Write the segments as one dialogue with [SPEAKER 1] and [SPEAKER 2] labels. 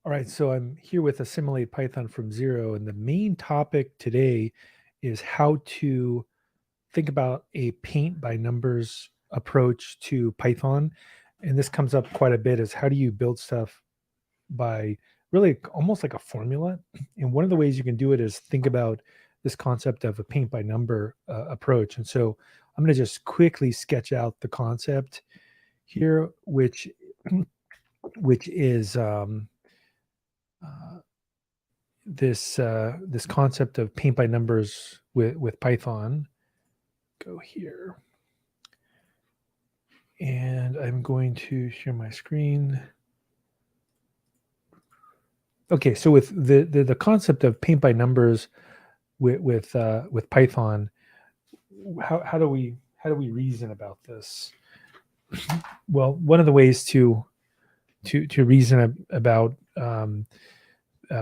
[SPEAKER 1] All right, so I'm here with Assimilate Python from Zero, and the main topic today is how to think about a paint by numbers approach to Python. And this comes up quite a bit is how do you build stuff by really almost like a formula? And one of the ways you can do it is think about this concept of a paint by number approach. And so I'm going to just quickly sketch out the concept here, which is uh, this concept of paint by numbers with Python. Go here, and I'm going to share my screen. Okay, so with the concept of paint by numbers with Python, how do we reason about this? Well, one of the ways to reason about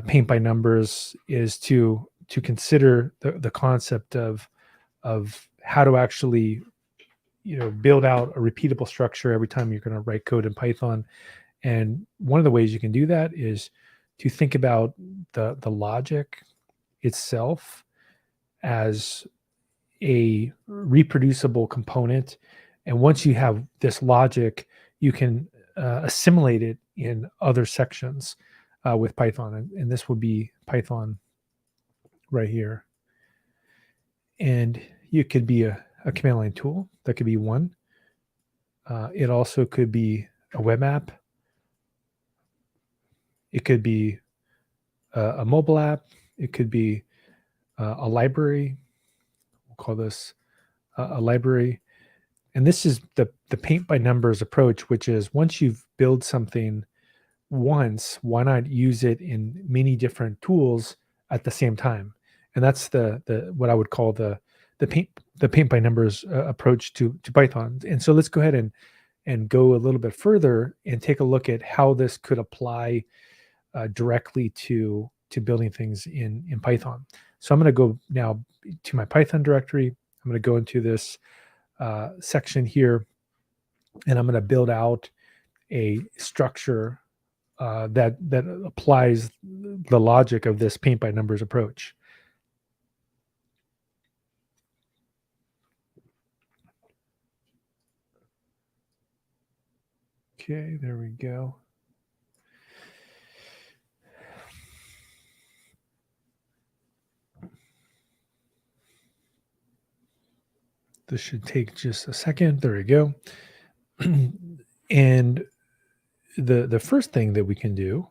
[SPEAKER 1] paint by numbers is to consider the concept of how to actually build out a repeatable structure every time you're going to write code in Python. And one of the ways you can do that is to think about the logic itself as a reproducible component. And once you have this logic, you can assimilate it in other sections with Python. And this would be Python right here. And it could be a command line tool. That could be one. It also could be a web app. It could be a mobile app. It could be a library. We'll call this a library. And this is the paint by numbers approach, which is once you've built something once, why not use it in many different tools at the same time? And that's the what I would call the paint by numbers approach to Python. And so let's go ahead and go a little bit further and take a look at how this could apply directly to building things in Python. So I'm going to go now to my Python directory. I'm going to go into this section here, and I'm going to build out a structure that applies the logic of this paint by numbers approach. Okay, there we go. This should take just a second. There we go. And the first thing that we can do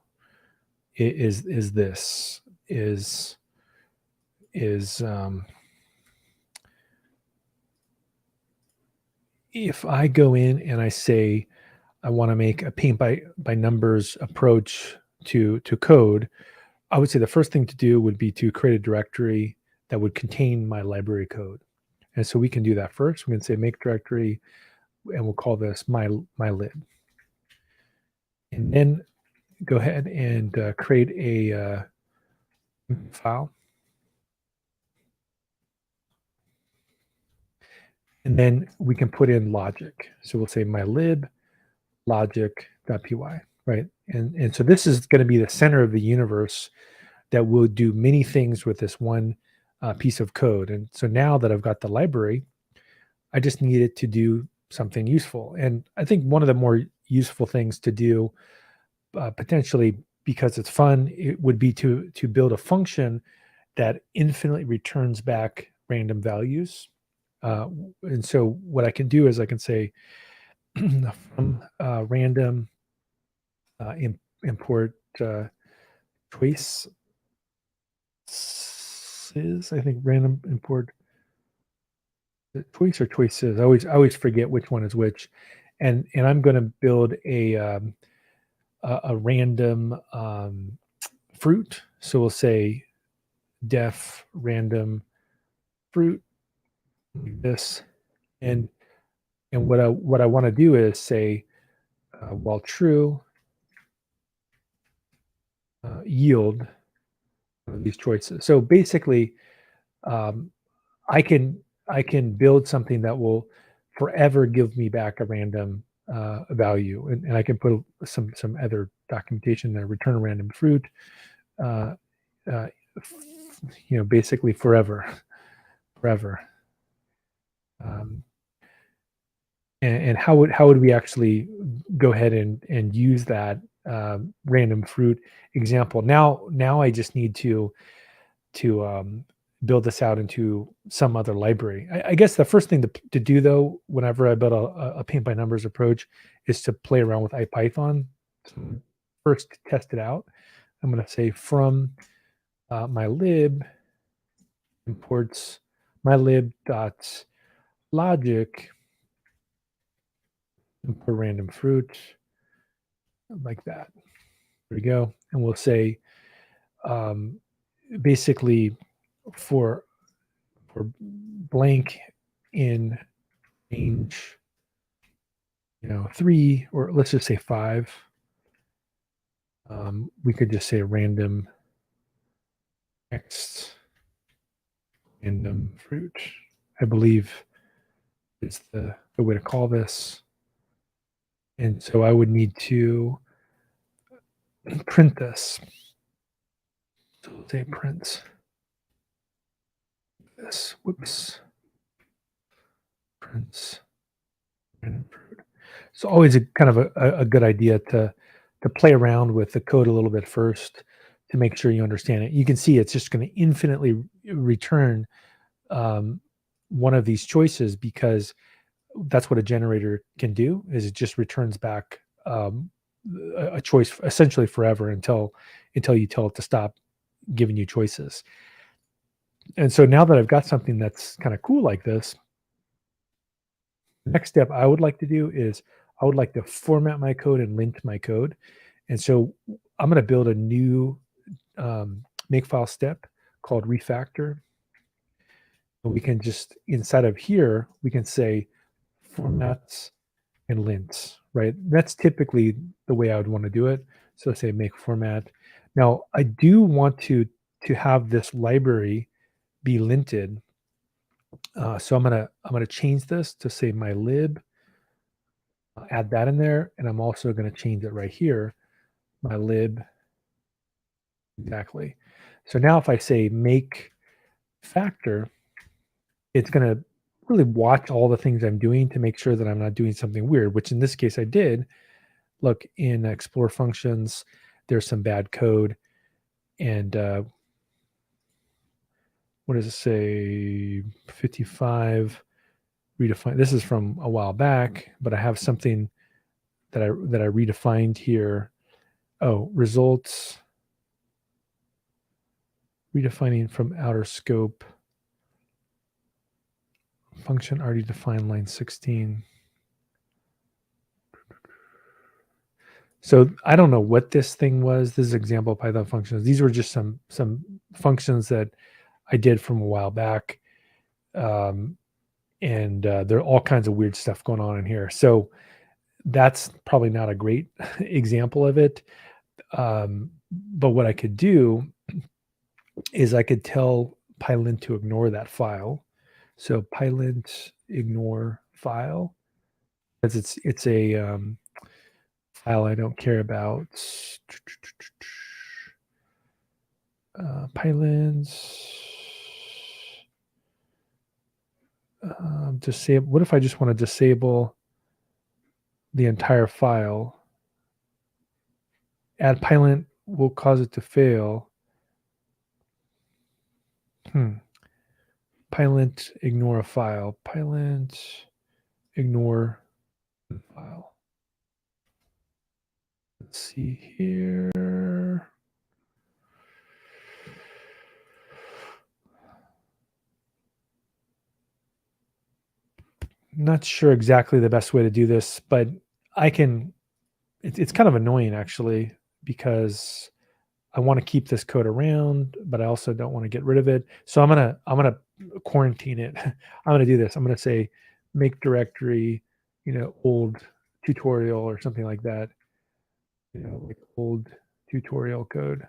[SPEAKER 1] is if I go in and I say I want to make a paint by numbers approach to code, I would say the first thing to do would be to create a directory that would contain my library code. And so we can do that first. We can say make directory, and we'll call this my lib. And then go ahead and create a file. And then we can put in logic. So we'll say my lib logic.py, right? And so this is going to be the center of the universe that will do many things with this one piece of code. And so now that I've got the library, I just need it to do something useful. And I think one of the more useful things to do, potentially because it's fun, it would be to build a function that infinitely returns back random values. And so what I can do is I can say from random import choices. I think random import choice or choices. I always forget which one is which. And I'm going to build a random fruit. So we'll say def random fruit like this, and what I want to do is say while true yield these choices. So basically, I can build something that will forever give me back a random value, and I can put some other documentation, return a random fruit, uh, uh, basically forever. Um, and how would we actually go ahead and use that random fruit example? Now I just need to build this out into some other library. I guess the first thing to do though, whenever I build a paint by numbers approach, is to play around with IPython. So first, test it out. I'm going to say from my lib imports my lib dot logic import random fruit like that. There we go. And we'll say basically for blank in range 3, or let's just say 5. We could just say random next random fruit, I believe is the way to call this. And so I would need to print this. So we'll say print this. Whoops. Prints random fruit. So always a kind of a good idea to play around with the code a little bit first to make sure you understand it. You can see it's just going to infinitely return one of these choices, because that's what a generator can do, is it just returns back a choice essentially forever until you tell it to stop giving you choices. And so now that I've got something that's kind of cool like this, the next step I would like to do is I would like to format my code and lint my code. And so I'm going to build a new makefile step called refactor. And we can just, inside of here, we can say formats and lints, right? That's typically the way I would want to do it. So say make format. Now I do want to have this library be linted. So I'm gonna change this to say my lib, add that in there, and I'm also going to change it right here, my lib. Exactly. So now if I say make factor, it's going to really watch all the things I'm doing to make sure that I'm not doing something weird, which in this case I did. Look, in explore functions, there's some bad code. And what does it say? 55 redefine. This is from a while back, but I have something that I redefined here. Oh, results redefining from outer scope. Function already defined line 16. So I don't know what this thing was. This is example Python functions. These were just some functions that I did from a while back. And there are all kinds of weird stuff going on in here. So that's probably not a great example of it. But what I could do is I could tell pylint to ignore that file. So pylint ignore file, because it's a file I don't care about. Pylint disable. What if I just want to disable the entire file? Add pylint will cause it to fail. Pylint ignore a file. Pylint ignore file. Let's see here. Not sure exactly the best way to do this, but I can. It's kind of annoying actually, because I want to keep this code around, but I also don't want to get rid of it. So I'm gonna quarantine it. I'm gonna do this. I'm gonna say make directory, old tutorial or something like that. Like old tutorial code.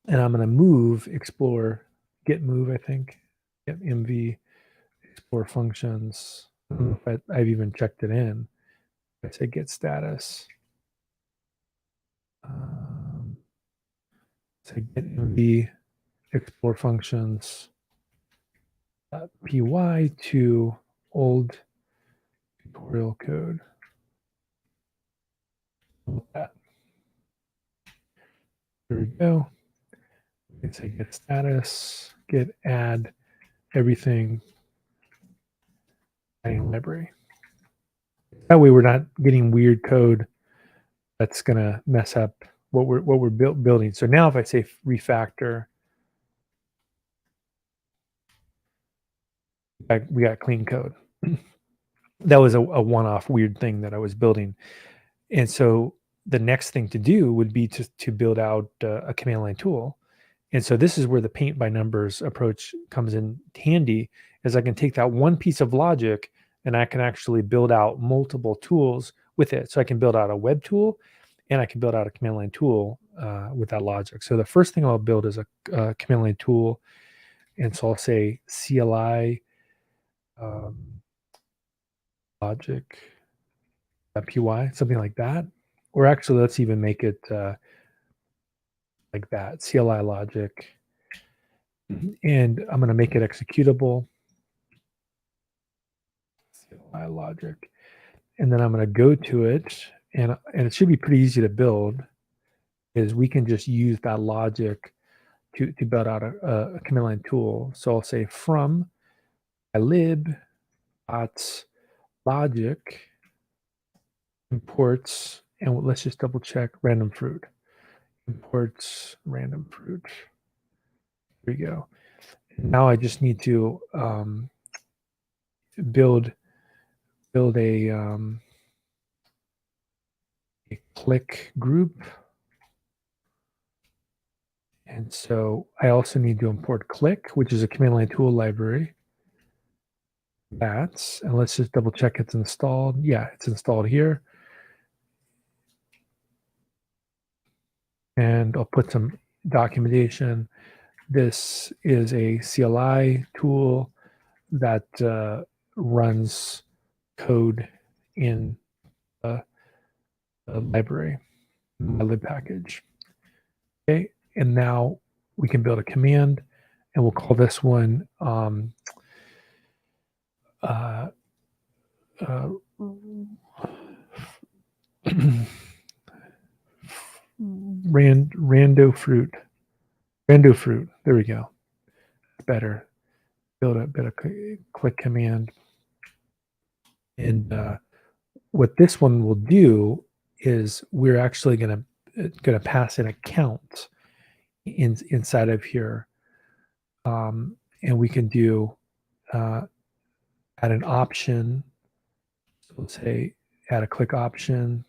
[SPEAKER 1] And I'm gonna move explore git move, I think. Yep, mv explore functions. I don't know if I've even checked it in. I say git status. So get mv explore functions py to old tutorial code. There we go. We can say get status, get add everything in library. That way we're not getting weird code that's gonna mess up what we're building. So now if I say refactor, we got clean code. That was a one-off weird thing that I was building. And so the next thing to do would be to build out a command line tool. And so this is where the paint by numbers approach comes in handy, is I can take that one piece of logic and I can actually build out multiple tools with it. So I can build out a web tool and I can build out a command line tool with that logic. So the first thing I'll build is a command line tool. And so I'll say CLI logic py, something like that. Or actually, let's even make it like that, CLI logic. And I'm going to make it executable. CLI logic. And then I'm going to go to it, and it should be pretty easy to build, is we can just use that logic to build out a command line tool. So I'll say from lib logic imports, and let's just double check random fruit. Imports random fruit. There we go. Now I just need to build a click group. And so I also need to import click, which is a command line tool library. And let's just double check it's installed. Yeah, it's installed here. And I'll put some documentation. This is a CLI tool that runs code in the library, my lib package. Okay, and now we can build a command, and we'll call this one rando fruit. There we go. Better. Build a bit of click command. And what this one will do is we're actually going to pass an account inside of here, and we can do add an option. So let's say add a click option.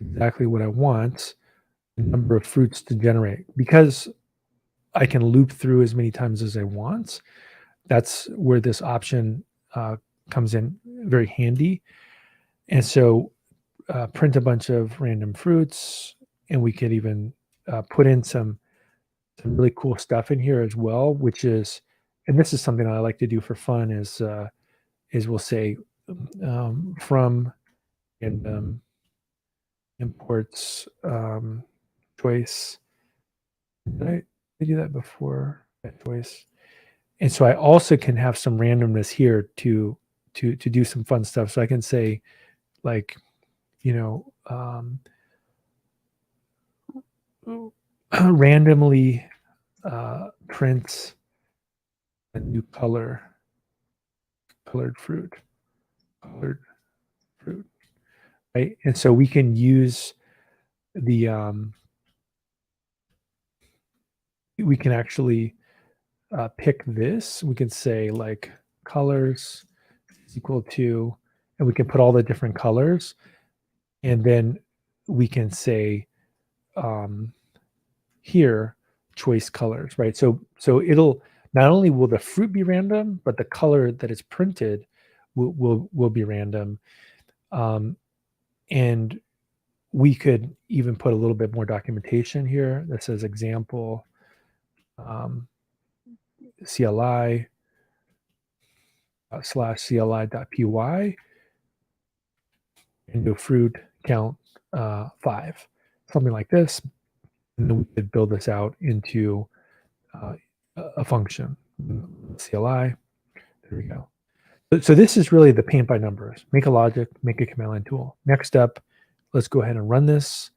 [SPEAKER 1] Exactly what I want. The number of fruits to generate, because I can loop through as many times as I want. That's where this option comes in very handy. And so print a bunch of random fruits, and we could even put in some really cool stuff in here as well, which is, and this is something I like to do for fun, is we'll say from and imports choice. Did I do that before? Choice. And so I also can have some randomness here to do some fun stuff. So I can say, like, randomly print a new colored fruit, right? And so we can use the we can actually pick this. We can say like colors is equal to, and we can put all the different colors, and then we can say here choice colors, right? So it'll not only will the fruit be random, but the color that is printed will be random. And we could even put a little bit more documentation here that says example CLI /CLI.py and do fruit count 5, something like this. and then we could build this out into a function. CLI, there we go. So this is really the paint by numbers. Make a logic, make a command line tool. Next up, let's go ahead and run this.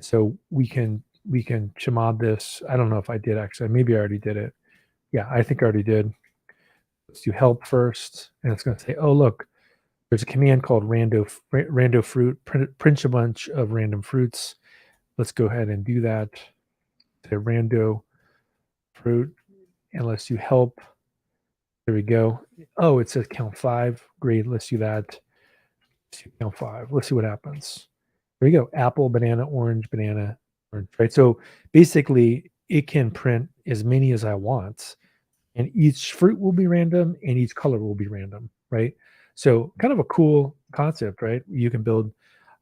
[SPEAKER 1] So we can chmod this. I don't know if I did actually. Maybe I already did it. Yeah, I think I already did. Let's do help first, and it's going to say, oh look, there's a command called rando fruit, print a bunch of random fruits. Let's go ahead and do that. Say rando fruit, and let's do help. There we go. Oh, it says count 5. Great. Let's do that. Let's do count 5. Let's see what happens. There you go. Apple, banana, orange, right? So basically, it can print as many as I want, and each fruit will be random, and each color will be random, right? So kind of a cool concept, right? You can build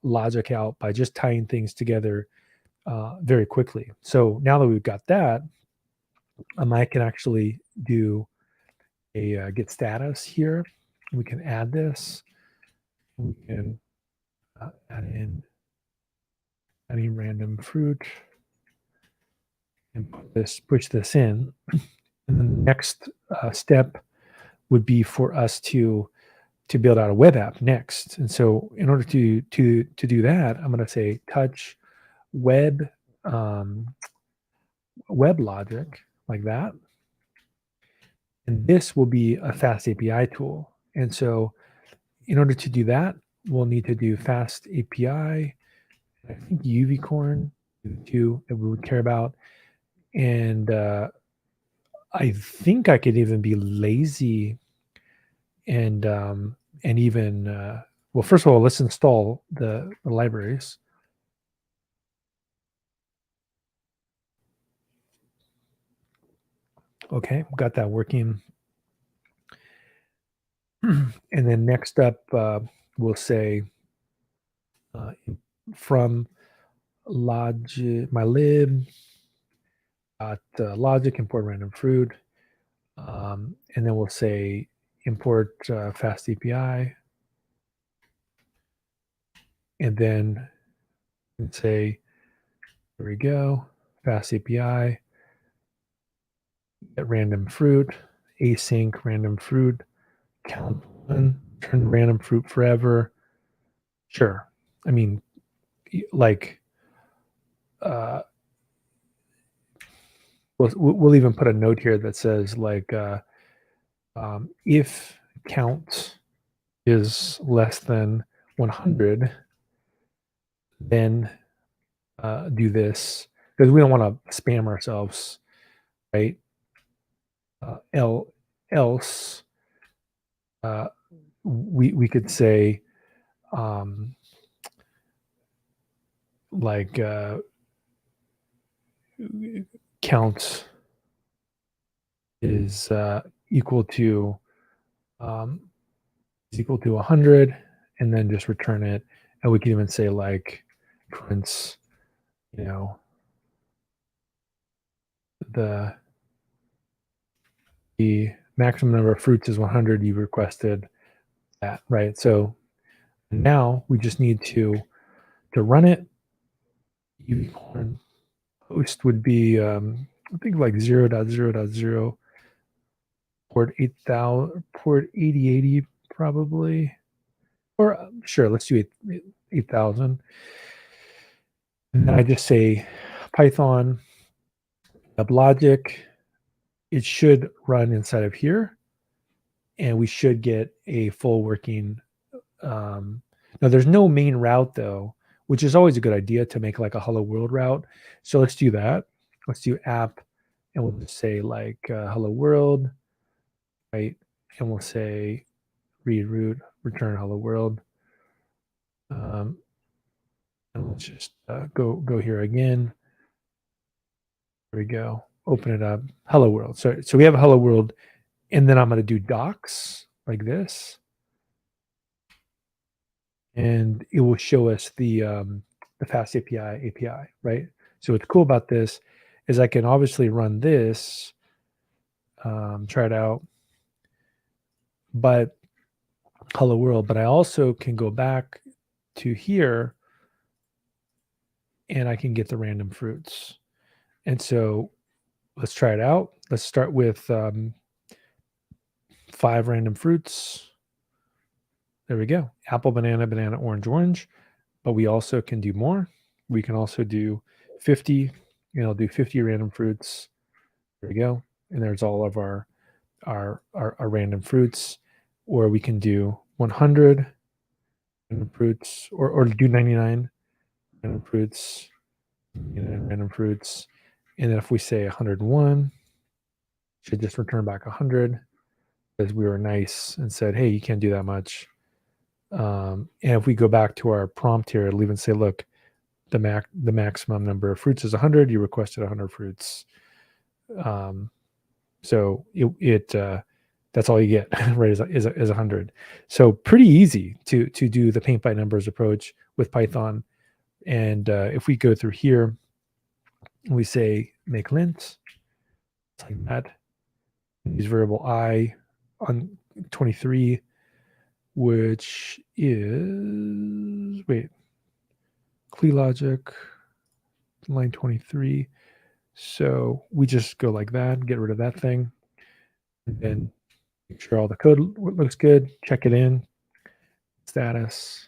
[SPEAKER 1] logic out by just tying things together very quickly. So now that we've got that, I can actually do a get status here. We can add this. We can add in any random fruit and push this in. And then the next step would be for us to build out a web app next. And so in order to do that, I'm going to say touch web web logic like that. And this will be a fast API tool. And so in order to do that, we'll need to do fast API. I think UVcorn too that we would care about. And I think I could even be lazy and even well, first of all, let's install the libraries. Okay, got that working. And then next up, we'll say from logic, my lib logic import random fruit, and then we'll say import fast API, and then say there we go, fast API, get random fruit, async random fruit, count one, turn random fruit forever. Sure, I mean, like, we'll even put a note here that says like, if count is less than 100, then do this, because we don't want to spam ourselves, right? Else, we could say like count is equal to 100, and then just return it. And we can even say like prints, you know, the maximum number of fruits is 100. You requested that, right? So now we just need to run it. Unicorn host would be I think like 0.0.0 port 8000, port 8080 probably, or sure, let's do 8000. And then I just say Python logic. It should run inside of here, and we should get a full working. Now there's no main route though, which is always a good idea to make like a hello world route. So let's do that. Let's do app, and we'll just say like hello world, right? And we'll say reroute, return hello world. And let's just go here again. There we go. Open it up. Hello world. So we have a hello world, and then I'm going to do docs like this, and it will show us the fast API, right? So what's cool about this is I can obviously run this, try it out, but hello world, but I also can go back to here and I can get the random fruits. And so let's try it out. Let's start with 5 random fruits. There we go. Apple, banana, banana, orange, orange. But we also can do more. We can also do 50, and I'll do 50 random fruits. There we go. And there's all of our random fruits. Or we can do 100 random fruits, or do 99 random fruits, random fruits. And then if we say 101, should just return back 100 because we were nice and said, hey, you can't do that much. And if we go back to our prompt here, it'll even say, look, the maximum number of fruits is 100. You requested 100 fruits. So that's all you get, right? Is 100. So pretty easy to do the paint by numbers approach with Python. And if we go through here, we say make lint, like that. Use variable I on 23, which is CLE logic, line 23. So we just go like that, get rid of that thing, and then make sure all the code looks good, check it in, status,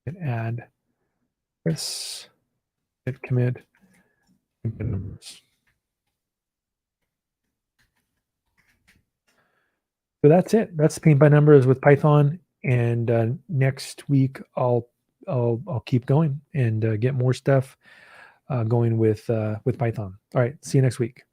[SPEAKER 1] and add this, hit commit, and numbers. So that's it. That's paint by numbers with Python. And next week I'll keep going and get more stuff going with Python. All right. See you next week.